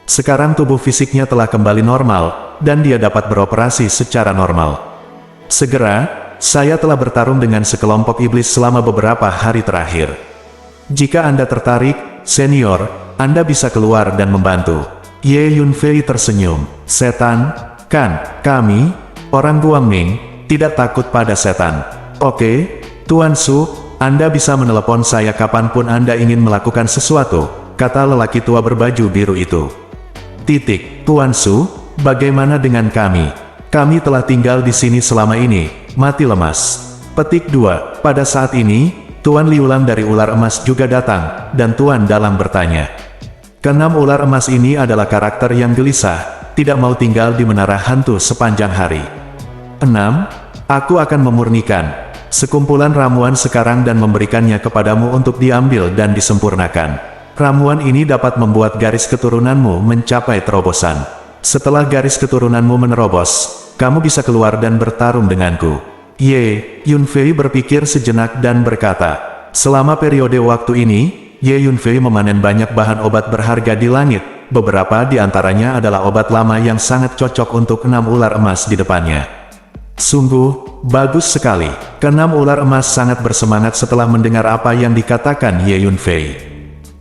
Sekarang tubuh fisiknya telah kembali normal, dan dia dapat beroperasi secara normal. Segera, saya telah bertarung dengan sekelompok iblis selama beberapa hari terakhir. Jika Anda tertarik, senior, Anda bisa keluar dan membantu. Ye Yunfei tersenyum. Setan, kan, kami, orang Guangming, tidak takut pada setan. Oke, Tuan Su, Anda bisa menelepon saya kapanpun Anda ingin melakukan sesuatu, kata lelaki tua berbaju biru itu. Tuan Su, bagaimana dengan kami? Kami telah tinggal di sini selama ini, mati lemas. Petik 2. Pada saat ini, Tuan Liulang dari Ular Emas juga datang, dan Tuan Dalam bertanya. Keenam ular emas ini adalah karakter yang gelisah, tidak mau tinggal di menara hantu sepanjang hari. 6. Aku akan memurnikan sekumpulan ramuan sekarang dan memberikannya kepadamu untuk diambil dan disempurnakan. Ramuan ini dapat membuat garis keturunanmu mencapai terobosan. Setelah garis keturunanmu menerobos, kamu bisa keluar dan bertarung denganku. Ye Yunfei berpikir sejenak dan berkata, selama periode waktu ini, Ye Yunfei memanen banyak bahan obat berharga di langit, beberapa di antaranya adalah obat lama yang sangat cocok untuk 6 ular emas di depannya. Sungguh, bagus sekali. Keenam ular emas sangat bersemangat setelah mendengar apa yang dikatakan Ye Yunfei.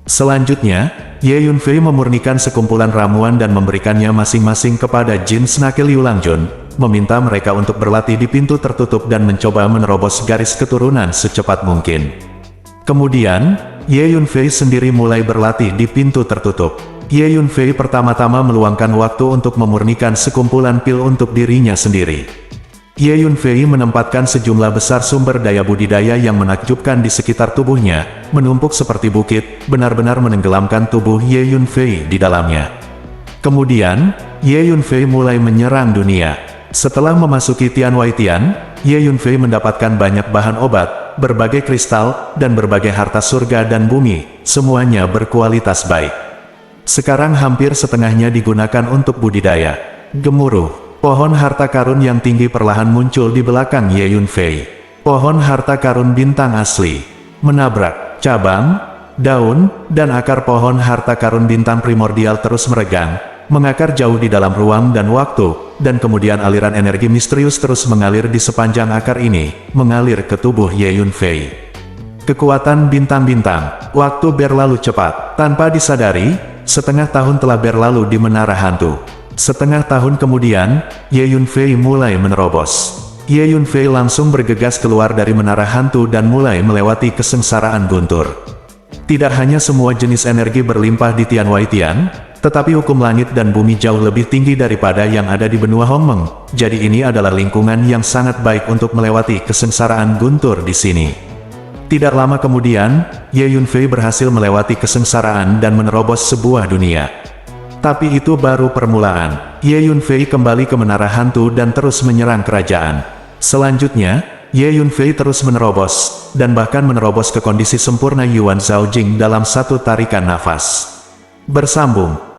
Selanjutnya, Ye Yunfei memurnikan sekumpulan ramuan dan memberikannya masing-masing kepada Jin Snake Liulangjun, meminta mereka untuk berlatih di pintu tertutup dan mencoba menerobos garis keturunan secepat mungkin. Kemudian, Ye Yunfei sendiri mulai berlatih di pintu tertutup. Ye Yunfei pertama-tama meluangkan waktu untuk memurnikan sekumpulan pil untuk dirinya sendiri. Ye Yunfei menempatkan sejumlah besar sumber daya budidaya yang menakjubkan di sekitar tubuhnya, menumpuk seperti bukit, benar-benar menenggelamkan tubuh Ye Yunfei di dalamnya. Kemudian, Ye Yunfei mulai menyerang dunia. Setelah memasuki Tianwaitian, Ye Yunfei mendapatkan banyak bahan obat, berbagai kristal, dan berbagai harta surga dan bumi, semuanya berkualitas baik. Sekarang hampir setengahnya digunakan untuk budidaya. Gemuruh. Pohon harta karun yang tinggi perlahan muncul di belakang Ye Yunfei. Pohon harta karun bintang asli. Menabrak, cabang, daun, dan akar pohon harta karun bintang primordial terus meregang, mengakar jauh di dalam ruang dan waktu, dan kemudian aliran energi misterius terus mengalir di sepanjang akar ini, mengalir ke tubuh Ye Yunfei. Kekuatan bintang-bintang, waktu berlalu cepat. Tanpa disadari, setengah tahun telah berlalu di menara hantu. Setengah tahun kemudian, Ye Yunfei mulai menerobos. Ye Yunfei langsung bergegas keluar dari menara hantu dan mulai melewati kesengsaraan guntur. Tidak hanya semua jenis energi berlimpah di Tianwaitian, tetapi hukum langit dan bumi jauh lebih tinggi daripada yang ada di benua Hongmeng. Jadi ini adalah lingkungan yang sangat baik untuk melewati kesengsaraan guntur di sini. Tidak lama kemudian, Ye Yunfei berhasil melewati kesengsaraan dan menerobos sebuah dunia. Tapi itu baru permulaan. Ye Yunfei kembali ke menara hantu dan terus menyerang kerajaan. Selanjutnya, Ye Yunfei terus menerobos, dan bahkan menerobos ke kondisi sempurna Yuan Zhaojing dalam satu tarikan nafas. Bersambung.